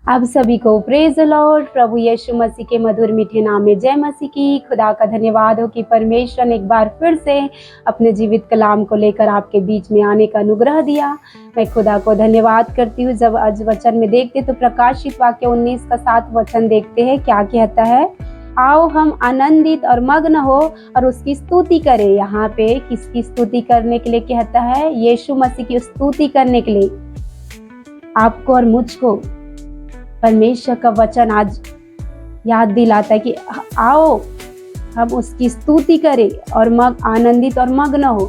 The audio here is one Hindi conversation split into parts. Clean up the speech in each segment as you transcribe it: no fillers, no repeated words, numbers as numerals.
आप सभी को प्रेज द लॉर्ड। प्रभु यीशु मसीह के मधुर मीठे नाम में जय मसीह की। खुदा का धन्यवाद हो कि परमेश्वर ने एक बार फिर से अपने जीवित कलाम को लेकर आपके बीच में आने का अनुग्रह दिया। मैं खुदा को धन्यवाद करती हूँ। जब आज वचन में देखते तो प्रकाशित वाक्य 19 का 7 वचन देखते हैं, क्या कहता है? आओ हम आनंदित और मग्न हो और उसकी स्तुति करें। यहाँ पे किसकी स्तुति करने के लिए कहता है? यीशु मसीह की स्तुति करने के लिए आपको और मुझको परमेश्वर का वचन आज याद दिलाता है कि आओ हम उसकी स्तुति करें और आनंदित और मग्न हो।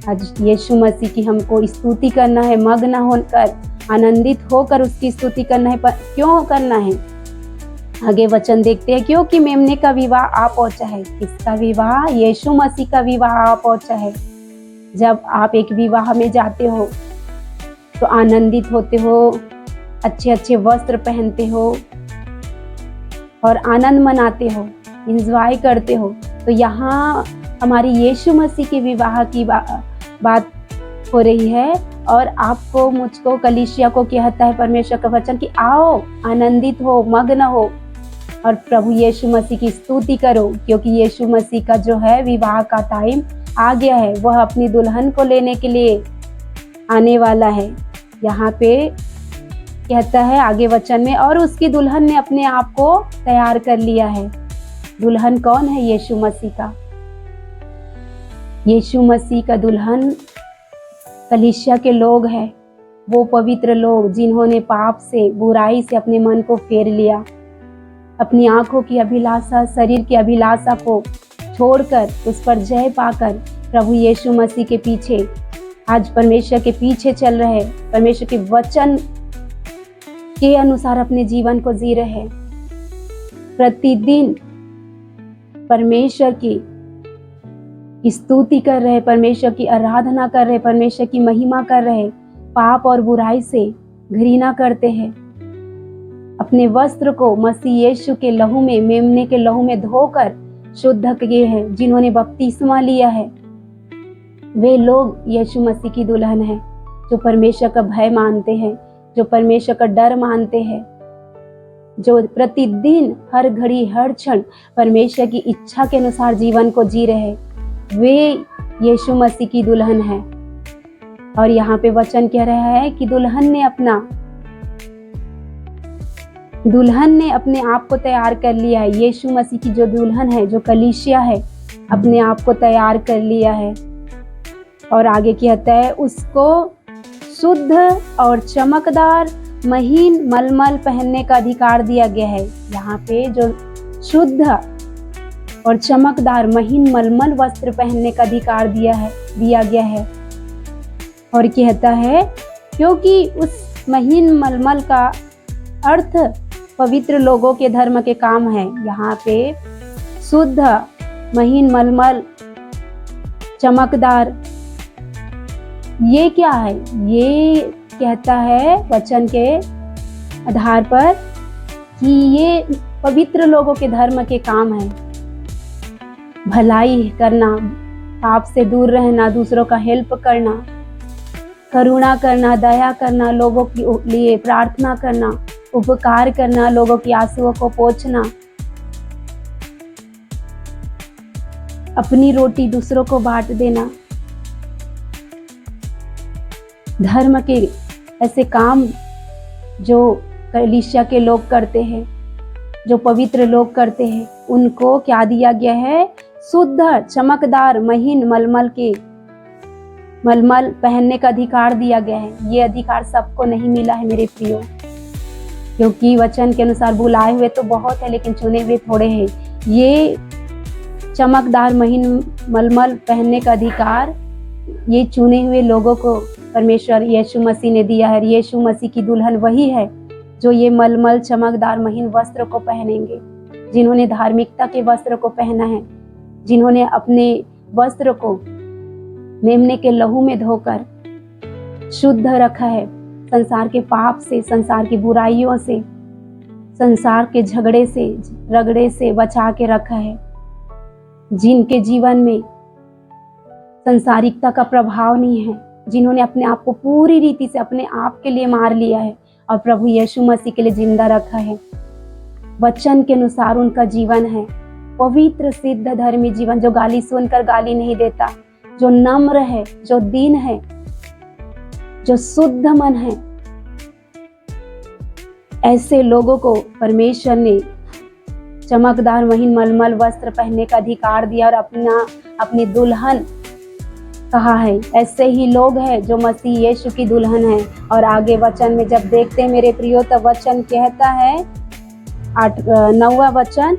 आज यीशु मसीह की हमको स्तुति करना है, मग्न होकर आनंदित होकर उसकी स्तुति करना है। पर क्यों करना है? आगे वचन देखते हैं। क्योंकि मेमने का विवाह आ पहुंचा है। किसका विवाह? यीशु मसीह का विवाह आ पहुंचा है। जब आप एक विवाह में जाते हो तो आनंदित होते हो, अच्छे अच्छे वस्त्र पहनते हो और आनंद मनाते हो, एंजॉय करते हो। तो यहाँ हमारी यीशु मसीह के विवाह की बात हो रही है। और आपको मुझको कलीसिया को कहता है परमेश्वर का वचन कि आओ आनंदित हो, मग्न हो और प्रभु यीशु मसीह की स्तुति करो। क्योंकि यीशु मसीह का जो है विवाह का टाइम आ गया है। वह अपनी दुल्हन को लेने के लिए आने वाला है। यहाँ पे कहता है आगे वचन में, और उसकी दुल्हन ने अपने आप को तैयार कर लिया है। दुल्हन कौन है? यीशु मसीह का। यीशु मसीह का दुल्हन कलीसिया के लोग हैं। वो पवित्र लोग जिन्होंने पाप से, बुराई से अपने मन को फेर लिया, अपनी आंखों की अभिलाषा, शरीर की अभिलाषा को छोड़कर उस पर जय पाकर प्रभु यीशु मसीह के पीछे, आज परमेश्वर के पीछे चल रहे, परमेश्वर के वचन के अनुसार अपने जीवन को जी रहे हैं। प्रतिदिन परमेश्वर की स्तुति कर रहे, परमेश्वर की आराधना कर रहे, परमेश्वर की महिमा कर रहे, पाप और बुराई से घृणा करते हैं। अपने वस्त्र को मसीह यीशु के लहू में, मेमने के लहू में धोकर शुद्ध किए हैं। जिन्होंने बपतिस्मा लिया है वे लोग यीशु मसीह की दुल्हन है, जो परमेश्वर का भय मानते हैं, जो परमेश्वर का डर मानते हैं, जो प्रतिदिन हर घड़ी हर क्षण परमेश्वर की इच्छा के अनुसार जीवन को जी रहे, वे यीशु मसीह की दुल्हन है। और यहाँ पे वचन कह रहा है कि दुल्हन ने अपने आप को तैयार कर लिया है। यीशु मसीह की जो दुल्हन है, जो कलीसिया है, अपने आप को तैयार कर लिया है। और आगे कहता है उसको शुद्ध और चमकदार महीन मलमल पहनने का अधिकार दिया गया है। यहाँ पे जो शुद्ध और चमकदार महीन मलमल वस्त्र पहनने का अधिकार दिया गया है। और कहता है क्योंकि उस महीन मलमल का अर्थ पवित्र लोगों के धर्म के काम है। यहाँ पे शुद्ध, महीन मलमल, चमकदार, ये क्या है? ये कहता है वचन के आधार पर कि ये पवित्र लोगों के धर्म के काम है। भलाई करना, पाप से दूर रहना, दूसरों का हेल्प करना, करुणा करना, दया करना, लोगों के लिए प्रार्थना करना, उपकार करना, लोगों की आंसुओं को पोंछना, अपनी रोटी दूसरों को बांट देना, धर्म के ऐसे काम जो कलीसिया के लोग करते हैं, जो पवित्र लोग करते हैं, उनको क्या दिया गया है? शुद्ध, चमकदार, महीन मलमल पहनने का अधिकार दिया गया है। ये अधिकार सबको नहीं मिला है मेरे प्रियो, क्योंकि वचन के अनुसार बुलाए हुए तो बहुत है लेकिन चुने हुए थोड़े हैं। ये चमकदार महीन मलमल पहनने का अधिकार ये चुने हुए लोगों को परमेश्वर यीशु मसीह ने दिया है। यीशु मसीह की दुल्हन वही है जो ये मलमल चमकदार महीन वस्त्र को पहनेंगे, जिन्होंने धार्मिकता के वस्त्र को पहना है, जिन्होंने अपने वस्त्र को मेमने के लहू में धोकर शुद्ध रखा है, संसार के पाप से, संसार की बुराइयों से, संसार के झगड़े से, रगड़े से बचा के रखा है, जिनके जीवन में संसारिकता का प्रभाव नहीं है, जिन्होंने अपने आप को पूरी रीति से अपने आप के लिए मार लिया है, और प्रभु यीशु मसीह के लिए जिंदा रखा है। वचन के अनुसार उनका जीवन है, पवित्र सिद्ध धर्मी जीवन, जो गाली सुनकर गाली नहीं देता, जो नम्र है, जो दीन है, जो शुद्ध मन है। ऐसे लोगों को परमेश्वर ने चमकदार महीन मलमल वस्त्र पहनने का अधिकार दिया और अपनी दुल्हन कहा है। ऐसे ही लोग हैं जो मसीह यीशु की दुल्हन है। और आगे वचन में जब देखते हैं मेरे प्रियो, तब वचन कहता है 9वां वचन,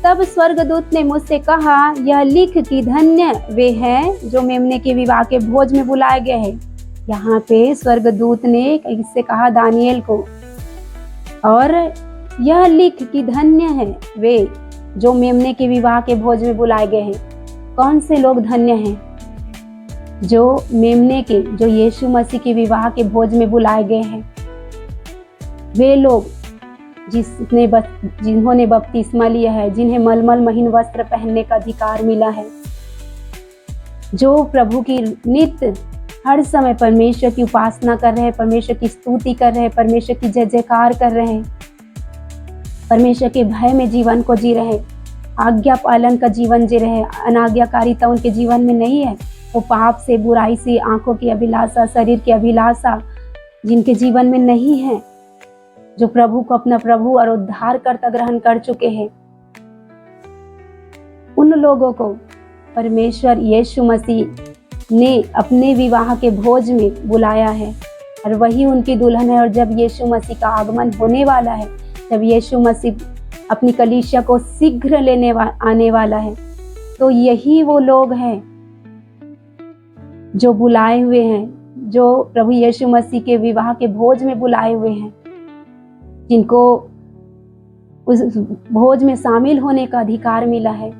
तब स्वर्गदूत ने मुझसे कहा, यह लिख कि धन्य वे हैं जो मेमने के विवाह के भोज में बुलाए गए हैं। यहाँ पे स्वर्गदूत ने इससे कहा दानिएल को, और यह लिख कि धन्य है वे जो मेमने के विवाह के भोज में बुलाए गए हैं। कौन से लोग धन्य हैं? जो मेमने के, जो यीशु मसीह के विवाह के भोज में बुलाए गए हैं। वे लोग जिन्होंने बपतिस्मा लिया है, जिन्हें मलमल महीन वस्त्र पहनने का अधिकार मिला है, जो प्रभु की नित्य हर समय परमेश्वर की उपासना कर रहे हैं, परमेश्वर की स्तुति कर रहे हैं, परमेश्वर की जय जयकार कर रहे हैं, परमेश्वर के भय में जीवन को जी रहे हैं, आज्ञा पालन का जीवन जी रहे हैं। अनाज्ञाकारिता उनके जीवन में नहीं है। वो पाप से, बुराई से, आंखों की अभिलाषा, शरीर की अभिलाषा जिनके जीवन में नहीं है, जो प्रभु को अपना प्रभु और उद्धारकर्ता ग्रहण कर चुके हैं, उन लोगों को परमेश्वर यीशु मसीह ने अपने विवाह के भोज में बुलाया है और वही उनकी दुल्हन है। और जब यीशु मसीह का आगमन होने वाला है, जब यीशु मसीह अपनी कलीसिया को शीघ्र आने वाला है, तो यही वो लोग हैं जो बुलाए हुए हैं, जो प्रभु यीशु मसीह के विवाह के भोज में बुलाए हुए हैं, जिनको उस भोज में शामिल होने का अधिकार मिला है।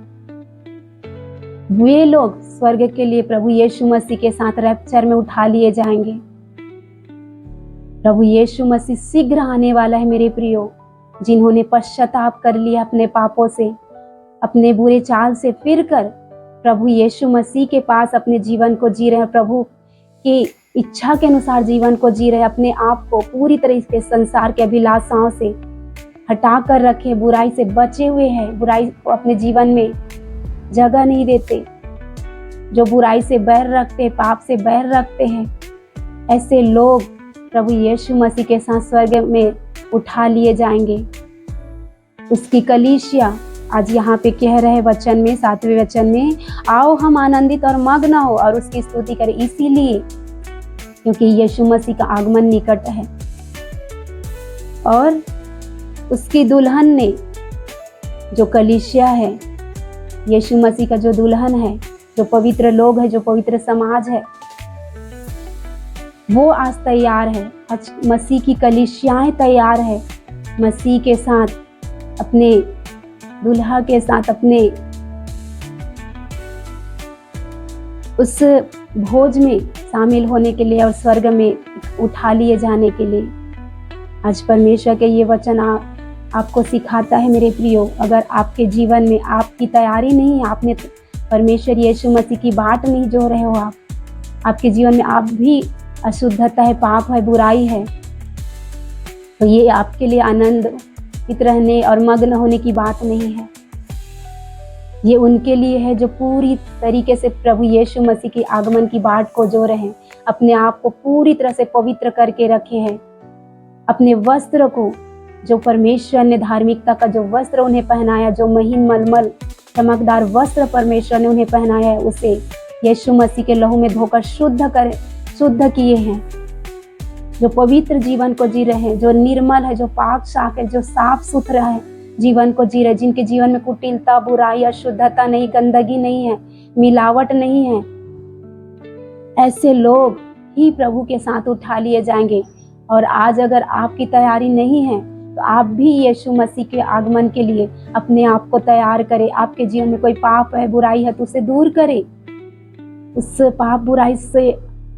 वे लोग स्वर्ग के लिए प्रभु यीशु मसीह के साथ रैप्चर में उठा लिए जाएंगे। प्रभु यीशु मसीह शीघ्र आने वाला है मेरे प्रियो। जिन्होंने पश्चाताप कर लिया अपने पापों से, अपने बुरे चाल से फिरकर प्रभु यीशु मसीह के पास अपने जीवन को जी रहे हैं, प्रभु की इच्छा के अनुसार जीवन को जी रहे हैं, अपने आप को पूरी तरह से संसार के अभिलाषाओं से हटा कर रखे, बुराई से बचे हुए हैं, बुराई को अपने जीवन में जगह नहीं देते, जो बुराई से बैर रखते, पाप से बैर रखते हैं। ऐसे लोग प्रभु यीशु मसीह के साथ स्वर्ग में उठा लिए जाएंगे। उसकी कलीसिया आज यहाँ पे कह रहे वचन में, 7वें वचन में, आओ हम आनंदित और मग्न हो और उसकी स्तुति करें, इसीलिए क्योंकि यीशु मसीह का आगमन निकट है। और उसकी दुल्हन ने, जो कलीसिया है, यीशु मसीह का जो दुल्हन है, जो पवित्र लोग है, जो पवित्र समाज है, वो आज तैयार है। आज मसीह की कलीसियाएं तैयार है मसीह के साथ, अपने दुल्हा के साथ, अपने उस भोज में शामिल होने के लिए और स्वर्ग में उठा लिए जाने के लिए। आज परमेश्वर के ये वचन आपको सिखाता है मेरे प्रियो, अगर आपके जीवन में आपकी तैयारी नहीं है, आपने परमेश्वर यीशु मसीह की बाट नहीं जो रहे हो, आपके जीवन में आप भी अशुद्धता है, पाप है, बुराई है, तो ये आपके लिए आनंदित रहने और मग्न होने की बात नहीं है। ये उनके लिए है जो पूरी तरीके से प्रभु यीशु मसीह की आगमन की बाट को जो रहे, अपने आप को पूरी तरह से पवित्र करके रखे हैं, अपने वस्त्र को, जो परमेश्वर ने धार्मिकता का जो वस्त्र उन्हें पहनाया, जो महीन मलमल चमकदार वस्त्र परमेश्वर ने उन्हें पहनाया है, उसे यीशु मसीह के लहू में धोकर शुद्ध किए हैं। जो पवित्र जीवन को जी रहे हैं, जो निर्मल है, जो पाक साफ है, जो साफ सुथरा है, जीवन को जी रहे, जिनके जीवन में कुटिलता, बुराई, अशुद्धता नहीं, गंदगी नहीं है, मिलावट नहीं है, ऐसे लोग ही प्रभु के साथ उठा लिए जाएंगे। और आज अगर आपकी तैयारी नहीं है, तो आप भी यीशु मसीह के आगमन के लिए अपने आप को तैयार करें। आपके जीवन में कोई पाप है, बुराई है, तो उसे दूर करें, उस पाप बुराई से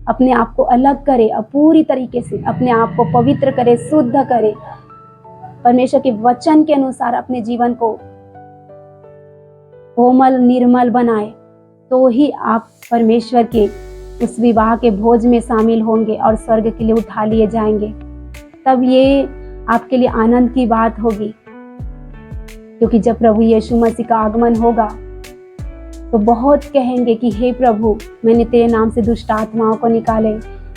अपने आप को अलग करें और पूरी तरीके से अपने आप को पवित्र करें, शुद्ध करें, परमेश्वर के वचन के अनुसार अपने जीवन को कोमल निर्मल बनाए, तो ही आप परमेश्वर के उस विवाह के भोज में शामिल होंगे और स्वर्ग के लिए उठा लिए जाएंगे। तब ये आपके लिए आनंद की बात होगी, क्योंकि जब प्रभु यीशु मसीह का आगमन होगा तो बहुत कहेंगे कि हे प्रभु, मैंने तेरे नाम से दुष्ट आत्माओं को निकाले।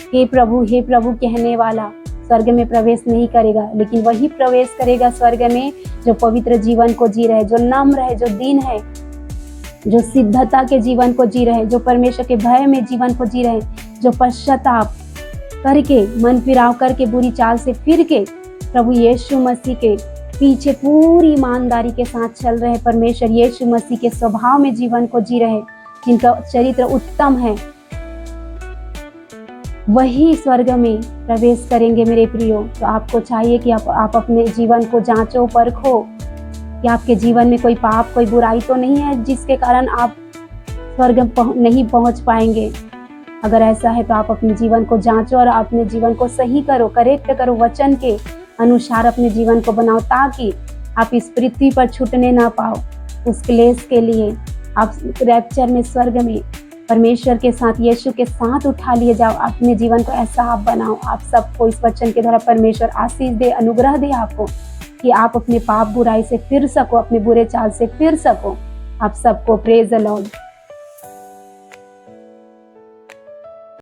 हे प्रभु कहने वाला स्वर्ग में प्रवेश नहीं करेगा, लेकिन वही प्रवेश करेगा स्वर्ग में जो पवित्र जीवन को जी रहे, जो नम्र है, जो दीन है, जो सिद्धता के जीवन को जी रहे, जो परमेश्वर के भय में जीवन को जी रहे, जो पश्चाताप करके, मन फिराव करके, बुरी चाल से फिर के प्रभु यीशु मसीह के पीछे पूरी ईमानदारी के साथ चल रहे, परमेश्वर यीशु मसीह के स्वभाव में जीवन को जी रहे, जिनका चरित्र उत्तम है, वही स्वर्ग में प्रवेश करेंगे मेरे प्रियो। तो आपको चाहिए कि आप अपने जीवन को जांचो, परखो कि आपके जीवन में कोई पाप, कोई बुराई तो नहीं है जिसके कारण आप स्वर्ग नहीं पहुंच पाएंगे। अगर ऐसा है तो आप अपने जीवन को जांचो और अपने जीवन को सही करो, करेक्ट करो, वचन के अनुसार अपने जीवन को बनाओ, ताकि आप इस पृथ्वी पर छूटने ना पाओ। उस क्लेश के लिए आप रैप्चर में, स्वर्ग में परमेश्वर के साथ, यीशु के साथ उठा लिए जाओ। अपने जीवन को ऐसा आप बनाओ। आप सबको इस वचन के द्वारा परमेश्वर आशीष दे, अनुग्रह दे आपको, कि आप अपने पाप बुराई से फिर सको, अपने बुरे चाल से फिर सको। आप सबको प्रेज द लॉर्ड।